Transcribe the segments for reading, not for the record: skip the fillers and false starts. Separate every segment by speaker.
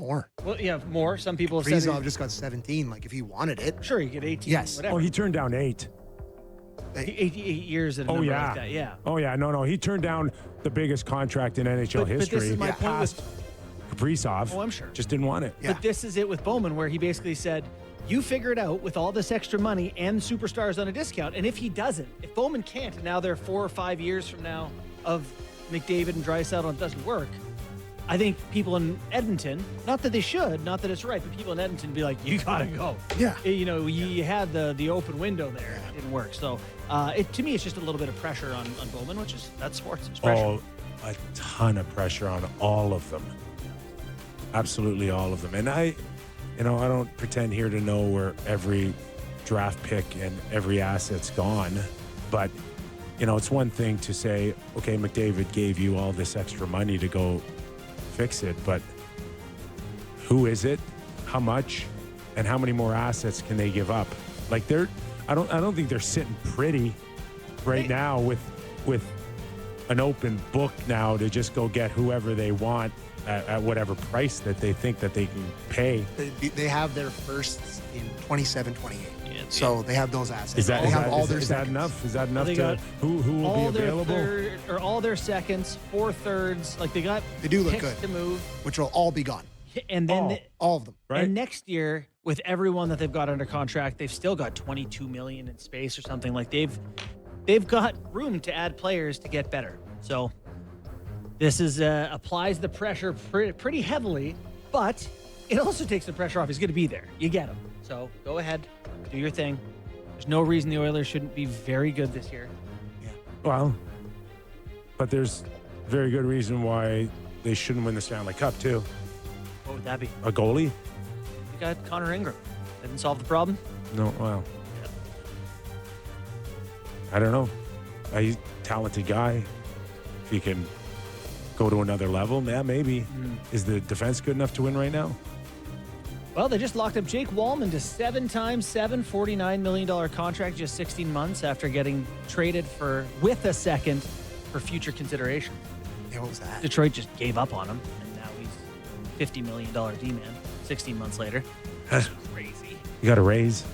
Speaker 1: more.
Speaker 2: Well, yeah, more. Some people have said
Speaker 1: Kaprizov just got 17. Like, if he wanted it.
Speaker 2: sure, you get 18.
Speaker 1: Yes.
Speaker 2: Whatever.
Speaker 3: Oh, he turned down 8.
Speaker 2: 8 years at a number like that, yeah.
Speaker 3: Oh, yeah. No. He turned down the biggest contract in NHL history.
Speaker 2: But this is my point
Speaker 3: Past Kaprizov.
Speaker 2: Oh, I'm sure.
Speaker 3: Just didn't want it.
Speaker 1: Yeah.
Speaker 2: But this is it with Bowman, where he basically said, you figure it out with all this extra money and superstars on a discount. And if he doesn't, if Bowman can't, and now they're 4 or 5 years from now of McDavid and Draisaitl and it doesn't work, I think people in Edmonton, not that they should, not that it's right, but people in Edmonton be like, you got to go.
Speaker 1: Yeah.
Speaker 2: You had the open window there. It didn't work. So to me, it's just a little bit of pressure on Bowman, that's sports. It's pressure.
Speaker 3: Oh, a ton of pressure on all of them. Absolutely all of them. And I don't pretend here to know where every draft pick and every asset's gone, but it's one thing to say, okay, McDavid gave you all this extra money to go fix it, but who is it? How much? And how many more assets can they give up? Like I don't think they're sitting pretty right now with an open book now to just go get whoever they want at whatever price that they think that they can pay.
Speaker 1: They have their firsts in 27, 28. So they have those assets.
Speaker 3: Is that
Speaker 1: enough?
Speaker 3: Is that enough
Speaker 2: They
Speaker 3: to
Speaker 2: got
Speaker 3: who will
Speaker 2: all
Speaker 3: be
Speaker 2: their
Speaker 3: available?
Speaker 2: all their seconds, 4 thirds, like they
Speaker 1: do look
Speaker 2: picks
Speaker 1: good.
Speaker 2: to move,
Speaker 1: Which will all be gone.
Speaker 2: and then
Speaker 1: All of them.
Speaker 3: Right?
Speaker 2: and next year with everyone that they've got under contract, they've still got 22 million in space or something. Like they've got room to add players to get better. So this is applies the pressure pretty heavily, but it also takes the pressure off. He's going to be there. You get him. So go ahead, do your thing. There's no reason the Oilers shouldn't be very good this year.
Speaker 3: Well, but there's very good reason why they shouldn't win the Stanley Cup too.
Speaker 2: What would that be?
Speaker 3: A goalie?
Speaker 2: You got Connor Ingram. Didn't solve the problem.
Speaker 3: No, well, I don't know. He's a talented guy. If he can go to another level, yeah, maybe. Is the defense good enough to win right now?
Speaker 2: Well, they just locked up Jake Wallman to 7 times $7, $49 million contract, just 16 months after getting traded with a second for future consideration.
Speaker 1: Yeah, what was that?
Speaker 2: Detroit just gave up on him, and now he's $50 million D-man 16 months later. That's crazy.
Speaker 3: You got a raise.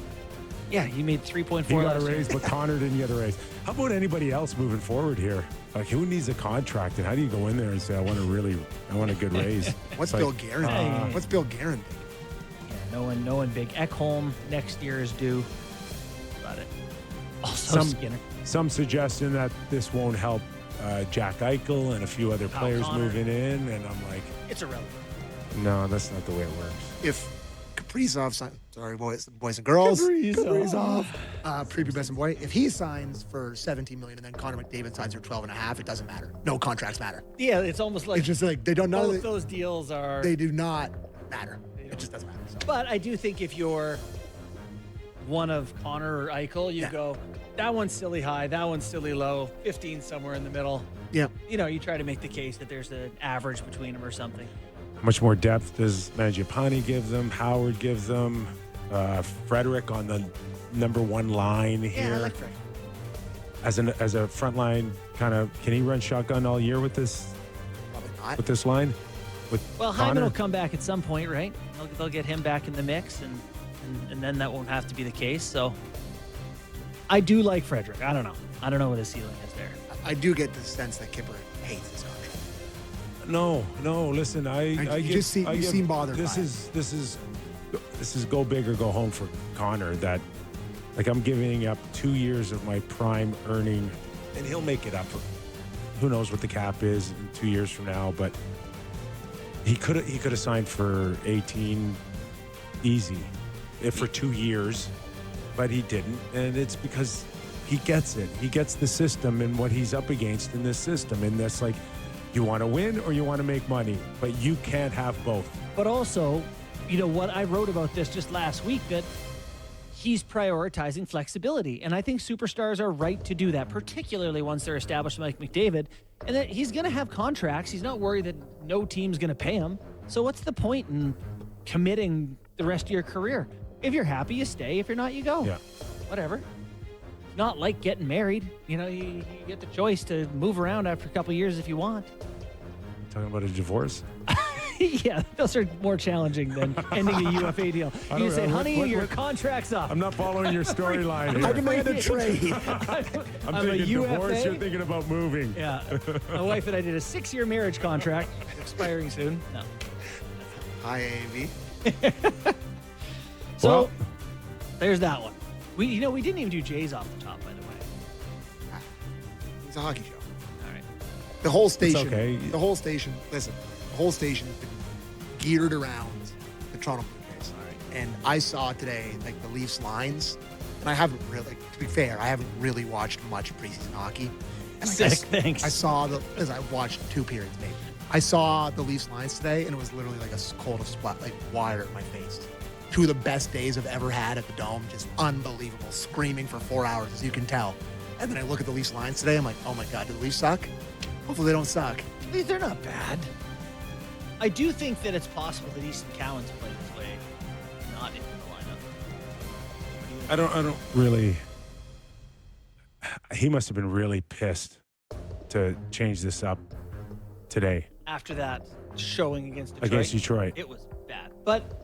Speaker 2: Yeah, he made 3.4
Speaker 3: You got a
Speaker 2: last year.
Speaker 3: raise, but Connor didn't get a raise. How about anybody else moving forward here? Like, who needs a contract, and how do you go in there and say, I want a good raise?
Speaker 1: What's
Speaker 3: It's
Speaker 1: Bill
Speaker 3: like,
Speaker 1: Guerin? What's Bill Guerin think?
Speaker 2: Yeah, no one big. Ekholm next year is due. Got it. Also Skinner.
Speaker 3: Some suggestion that this won't help Jack Eichel and a few other players
Speaker 2: Connor.
Speaker 3: moving in, and I'm like,
Speaker 2: It's irrelevant.
Speaker 3: no, that's not the way it works.
Speaker 1: If Kaprizov signs, sorry, boys and girls. Kaprizov. Prepubescent boy. If he signs for $17 million and then Connor McDavid signs for $12.5, it doesn't matter. No contracts matter.
Speaker 2: Yeah, it's almost like
Speaker 1: It's just like they don't know.
Speaker 2: both those deals are.
Speaker 1: They do not matter. It just doesn't matter. So.
Speaker 2: But I do think if you're one of Connor or Eichel, you go, that one's silly high, that one's silly low, 15 somewhere in the middle.
Speaker 1: Yeah.
Speaker 2: You try to make the case that there's an average between them or something.
Speaker 3: How much more depth does Mangiapane give them? Howard gives them? Frederick on the number one line here.
Speaker 2: Yeah, I like Frank.
Speaker 3: As a front line kind of, can he run shotgun all year with this
Speaker 1: Probably not.
Speaker 3: with this line?
Speaker 2: Well,
Speaker 3: Connor?
Speaker 2: Hyman will come back at some point, right? They'll get him back in the mix, and then that won't have to be the case. So I do like Frederick. I don't know what his ceiling is there.
Speaker 1: I do get the sense that Kipper hates his contract.
Speaker 3: No. Listen,
Speaker 1: You seem bothered
Speaker 3: This
Speaker 1: by it.
Speaker 3: this is go big or go home for Connor. That, like, I'm giving up 2 years of my prime earning, and he'll make it up. Who knows what the cap is in 2 years from now? But he could have signed for 18 easy, if for 2 years, but he didn't, and it's because he gets it. He gets the system and what he's up against in this system, and that's like, you want to win or you want to make money, but you can't have both.
Speaker 2: But also, what I wrote about this just last week, that he's prioritizing flexibility. And I think superstars are right to do that, particularly once they're established like McDavid. And that he's going to have contracts. He's not worried that no team's going to pay him. So what's the point in committing the rest of your career? If you're happy, you stay. If you're not, you go.
Speaker 3: Yeah.
Speaker 2: Whatever. Not like getting married. You get the choice to move around after a couple of years if you want.
Speaker 3: Talking about a divorce?
Speaker 2: Yeah, those are more challenging than ending a UFA deal.
Speaker 3: I
Speaker 2: You
Speaker 3: don't
Speaker 2: say,
Speaker 3: know.
Speaker 2: honey, your contract's up.
Speaker 3: I'm not following your storyline here.
Speaker 1: I demand a trade.
Speaker 3: I'm
Speaker 2: I'm a
Speaker 3: thinking divorce.
Speaker 2: UFA.
Speaker 3: You're thinking about moving.
Speaker 2: Yeah. My wife and I did a 6-year marriage contract. Expiring soon. No.
Speaker 1: Hi, AV.
Speaker 2: So,
Speaker 3: Well-
Speaker 2: there's that one. We didn't even do Jays off the top, by the way.
Speaker 1: It's a hockey show.
Speaker 2: All right.
Speaker 1: The whole station.
Speaker 3: okay.
Speaker 1: The whole station. Listen, the whole station has been geared around the Toronto Blue Jays.
Speaker 2: All right.
Speaker 1: And I saw today like the Leafs lines, and I haven't really. To be fair, I haven't really watched much preseason hockey. And
Speaker 2: Sick, thanks.
Speaker 1: I saw as I watched 2 periods maybe. I saw the Leafs lines today, and it was literally like a cold spot, like wire at my face. 2 of the best days I've ever had at the Dome, just unbelievable, screaming for 4 hours, as you can tell. And then I look at the Leafs lines today, I'm like, oh my God, do the Leafs suck? Hopefully they don't suck.
Speaker 2: They're not bad. I do think that it's possible that Easton Cowan's played his way not into the lineup.
Speaker 3: I don't really. He must have been really pissed to change this up today
Speaker 2: After that showing against Detroit.
Speaker 3: against Detroit.
Speaker 2: It was bad. But,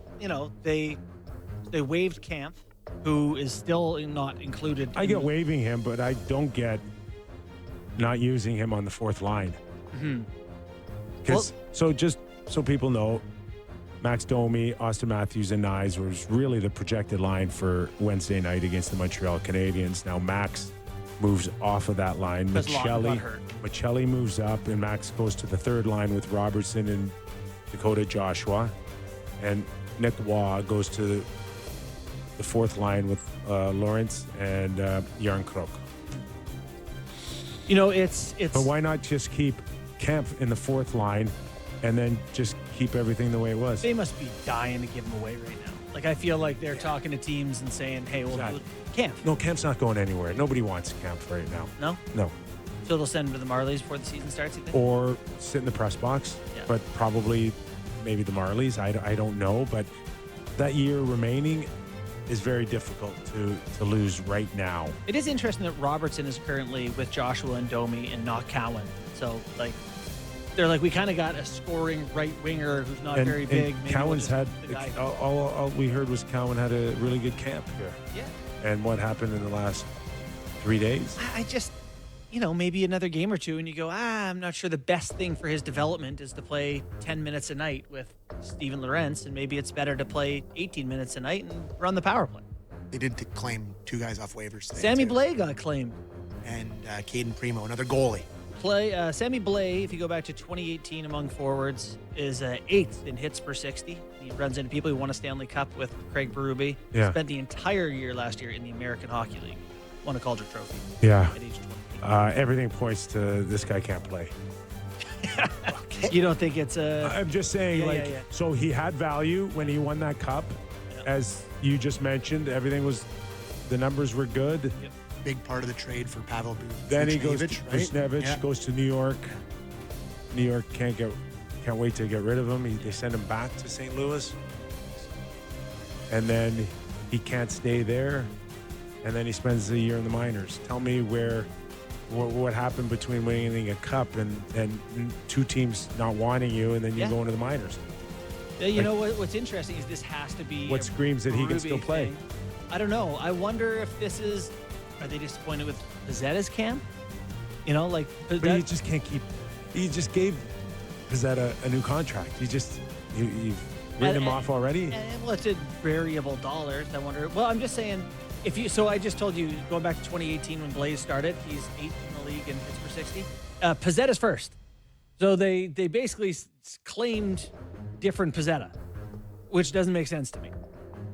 Speaker 2: they waived Camp, who is still not included.
Speaker 3: I get waiving him, but I don't get not using him on the 4th line.
Speaker 2: Mhm.
Speaker 3: So just so people know, Max Domi, Austin Matthews, and Nyes was really the projected line for Wednesday night against the Montreal Canadiens. Now Max moves off of that line.
Speaker 2: Because Lawton got hurt.
Speaker 3: Michelli moves up, and Max goes to the 3rd line with Robertson and Dakota Joshua. And Nick Waugh goes to the 4th line with Lawrence and Jarn Krok.
Speaker 2: It's
Speaker 3: But why not just keep Kemp in the 4th line and then just keep everything the way it was?
Speaker 2: they must be dying to give him away right now. Like, I feel like they're talking to teams and saying, hey, well,
Speaker 3: Exactly.
Speaker 2: Camp.
Speaker 3: No, Kemp's not going anywhere. Nobody wants Kemp right now.
Speaker 2: No?
Speaker 3: No.
Speaker 2: So they'll send him to the Marlies before the season starts, you think?
Speaker 3: Or sit in the press box,
Speaker 2: Yeah.
Speaker 3: but probably maybe the Marlies. I don't know. But that year remaining is very difficult to lose right now.
Speaker 2: It is interesting that Robertson is currently with Joshua and Domi and not Cowan. So, they're like, we kind of got a scoring right winger who's not very big. Maybe
Speaker 3: Cowan's
Speaker 2: we'll
Speaker 3: had,
Speaker 2: just- the guy-
Speaker 3: all we heard was Cowan had a really good camp here.
Speaker 2: Yeah.
Speaker 3: And what happened in the last 3 days?
Speaker 2: I just, maybe another game or two, and you go, I'm not sure the best thing for his development is to play 10 minutes a night with Steven Lorentz, and maybe it's better to play 18 minutes a night and run the power play.
Speaker 1: They did claim 2 guys off waivers today.
Speaker 2: Sammy
Speaker 1: too.
Speaker 2: Blais got claimed.
Speaker 1: And Caden Primo, another goalie.
Speaker 2: Sammy Blais, if you go back to 2018 among forwards, is 8th in hits per 60. He runs into people who won a Stanley Cup with Craig Berube.
Speaker 3: Yeah.
Speaker 2: Spent the entire year last year in the American Hockey League. Won a Calder Trophy
Speaker 3: Yeah.
Speaker 2: at age 20.
Speaker 3: Everything points to this guy can't play.
Speaker 2: You don't think it's a...
Speaker 3: I'm just saying,
Speaker 2: Yeah.
Speaker 3: so he had value when he won that cup.
Speaker 2: Yeah.
Speaker 3: As you just mentioned, the numbers were good.
Speaker 1: Big part of the trade for Pavel
Speaker 3: Then he goes to
Speaker 1: Buchnevich, right?
Speaker 3: Buchnevich,
Speaker 1: Yeah.
Speaker 3: goes to New York. New York can't wait to get rid of him. They send him back to St. Louis. And then he can't stay there. And then he spends a year in the minors. Tell me what happened between winning a cup and 2 teams not wanting you, and then you
Speaker 2: Yeah.
Speaker 3: go into the minors.
Speaker 2: You know what's interesting is this has to be
Speaker 3: What
Speaker 2: a
Speaker 3: screams that he can
Speaker 2: Berube
Speaker 3: still play?
Speaker 2: thing. I don't know. I wonder if this is... Are they disappointed with Pizzetta's camp?
Speaker 3: But he just can't keep. He just gave Pizzetta a new contract. You've written him off already.
Speaker 2: Well, it's a variable dollars. I wonder. Well, I'm just saying, So I just told you, going back to 2018 when Blaze started, he's 8th in the league in hits per 60. Pizzetta's first. So they basically claimed different Pizzetta, which doesn't make sense to me.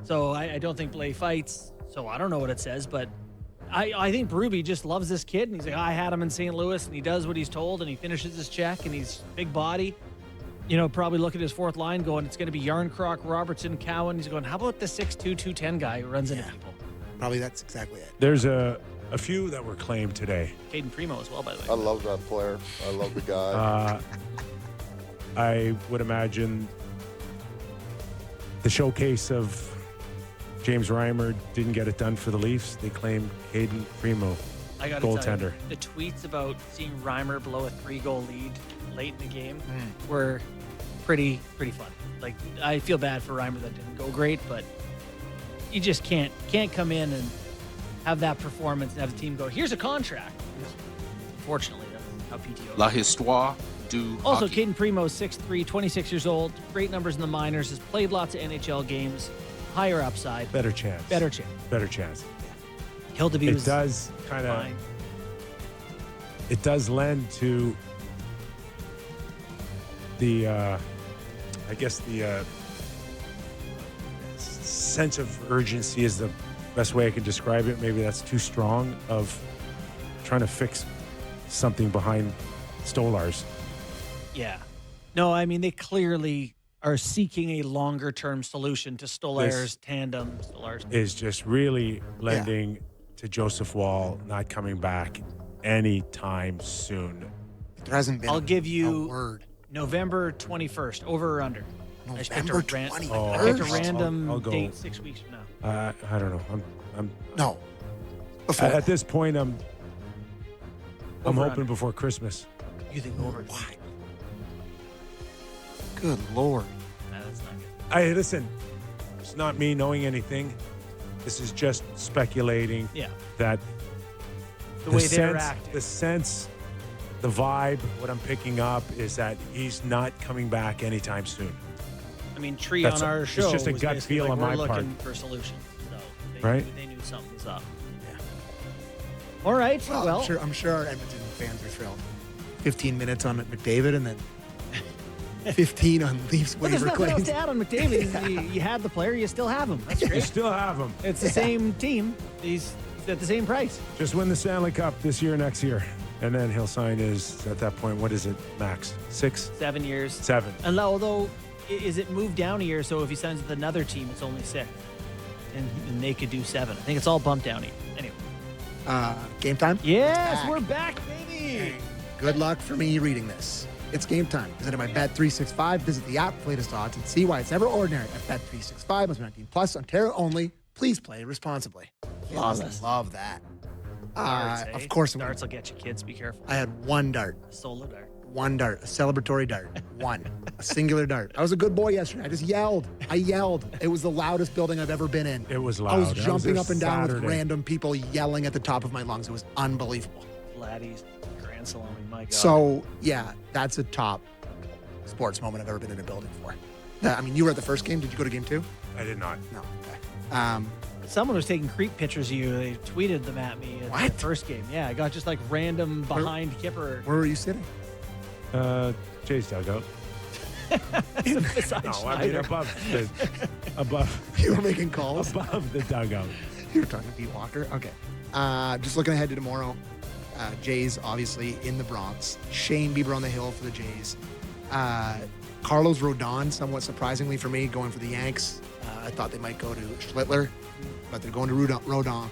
Speaker 2: So I don't think Blaze fights. So I don't know what it says, but I think Berube just loves this kid, and he's like, I had him in St. Louis, and he does what he's told, and he finishes his check, and he's big body. Probably look at his 4th line going, it's going to be Jarn Krok, Robertson, Cowan. He's going, how about the 6'2", 210 guy who runs into people?
Speaker 1: Probably that's exactly it.
Speaker 3: There's a few that were claimed today.
Speaker 2: Caden Primo as well, by the way.
Speaker 4: I love that player. I love the guy.
Speaker 3: I would imagine the showcase of James Reimer didn't get it done for the Leafs. They claimed Caden Primo,
Speaker 2: I got to tell
Speaker 3: goaltender.
Speaker 2: you, the tweets about seeing Reimer blow a 3-goal lead late in the game were pretty fun. Like, I feel bad for Rumour that didn't go great, but you just can't come in and have that performance and have the team go, here's a contract. Unfortunately, that's how PTO.
Speaker 5: La Histoire du
Speaker 2: Also,
Speaker 5: hockey.
Speaker 2: Caden Primo, 6'3", 26 years old, great numbers in the minors, has played lots of NHL games, higher upside.
Speaker 3: Better chance.
Speaker 2: Better chance.
Speaker 3: Better chance.
Speaker 2: Hildeby
Speaker 3: It
Speaker 2: was
Speaker 3: does kind of.
Speaker 2: fine.
Speaker 3: It does lend to the, I guess the sense of urgency is the best way I can describe it. Maybe that's too strong, of trying to fix something behind Stolarz.
Speaker 2: Yeah. No, I mean, they clearly are seeking a longer-term solution to Stolar's tandem. Stolarz
Speaker 3: Is just really lending to Joseph Wall not coming back anytime soon.
Speaker 1: There hasn't been
Speaker 2: I'll give you
Speaker 1: a word.
Speaker 2: November 21st, over or under. I just picked a
Speaker 1: November
Speaker 2: ran-
Speaker 1: 21st?
Speaker 2: I picked a random
Speaker 3: I'll go.
Speaker 2: date 6 weeks from now.
Speaker 3: I don't know. I'm
Speaker 1: No. Before.
Speaker 3: at this point. I'm
Speaker 2: Over
Speaker 3: hoping
Speaker 2: under.
Speaker 3: before Christmas.
Speaker 2: You think over?
Speaker 1: Why? Good Lord.
Speaker 2: Nah, that's not good.
Speaker 3: Hey, listen. It's not me knowing anything. This is just speculating
Speaker 2: Yeah.
Speaker 3: that
Speaker 2: The way they're
Speaker 3: sense,
Speaker 2: acting.
Speaker 3: the sense, the vibe, what I'm picking up is that he's not coming back anytime soon.
Speaker 2: I mean, Tree
Speaker 3: That's
Speaker 2: on
Speaker 3: a-
Speaker 2: our
Speaker 3: it's
Speaker 2: show
Speaker 3: just a
Speaker 2: was
Speaker 3: gut
Speaker 2: basically
Speaker 3: feel
Speaker 2: like,
Speaker 3: on
Speaker 2: we're
Speaker 3: my
Speaker 2: looking
Speaker 3: part.
Speaker 2: for solutions. So
Speaker 3: Right?
Speaker 2: they knew something was up. Yeah. All right. Well,
Speaker 1: I'm sure our Edmonton fans are thrilled. 15 minutes on McDavid and then 15 on Leafs
Speaker 2: but there's
Speaker 1: waiver
Speaker 2: nothing else
Speaker 1: claims.
Speaker 2: to add on McDavid. you had the player, you still have him. That's
Speaker 3: You
Speaker 2: great.
Speaker 3: still have him.
Speaker 2: It's the same team. He's at the same price.
Speaker 3: Just win the Stanley Cup this year, next year. And then he'll sign his, at that point, what is it, max? 6?
Speaker 2: 7 years.
Speaker 3: 7.
Speaker 2: And although, is it moved down a year? So if he signs with another team, it's only 6. And they could do 7. I think it's all bumped down a year. Anyway.
Speaker 1: Game time?
Speaker 2: Yes,
Speaker 1: Back.
Speaker 2: we're back, baby.
Speaker 1: Good luck for me reading this. It's game time. Visit my Bet365. Visit the app for latest odds and see why it's never ordinary at Bet365. Must be 19 plus. Ontario only. Please play responsibly.
Speaker 2: Flawless.
Speaker 1: Love that.
Speaker 2: Darts, eh?
Speaker 1: Of course,
Speaker 2: Darts will get you, kids. Be careful.
Speaker 1: I had one dart.
Speaker 2: Solo dart.
Speaker 1: One dart. A celebratory dart. One. A singular dart. I was a good boy yesterday. I just yelled. I yelled. It was the loudest building I've ever been in.
Speaker 3: It was
Speaker 1: I was
Speaker 3: loud. That
Speaker 1: jumping
Speaker 3: a
Speaker 1: up and down with
Speaker 3: Saturday.
Speaker 1: random people yelling at the top of my lungs. It was unbelievable.
Speaker 2: Vladdy's Grand Salami. My God.
Speaker 1: So, yeah, that's a top sports moment I've ever been in a building for. I mean, you were at the first game. Did you go to game 2?
Speaker 3: I did not.
Speaker 1: No. Okay.
Speaker 2: Someone was taking creep pictures of you. They tweeted them at me at the
Speaker 1: What?
Speaker 2: first game. Yeah, I got just like random behind Kipper.
Speaker 1: Where were you sitting?
Speaker 3: Jay's dugout.
Speaker 2: Besides
Speaker 3: No, I mean
Speaker 2: Schneider.
Speaker 3: above
Speaker 1: You were making calls?
Speaker 3: above the dugout.
Speaker 1: You were talking to Pete Walker? Okay. Just looking ahead to tomorrow. Jays, obviously, in the Bronx. Shane Bieber on the hill for the Jays. Carlos Rodon, somewhat surprisingly for me, going for the Yanks. I thought they might go to Schlittler, but they're going to Rodon.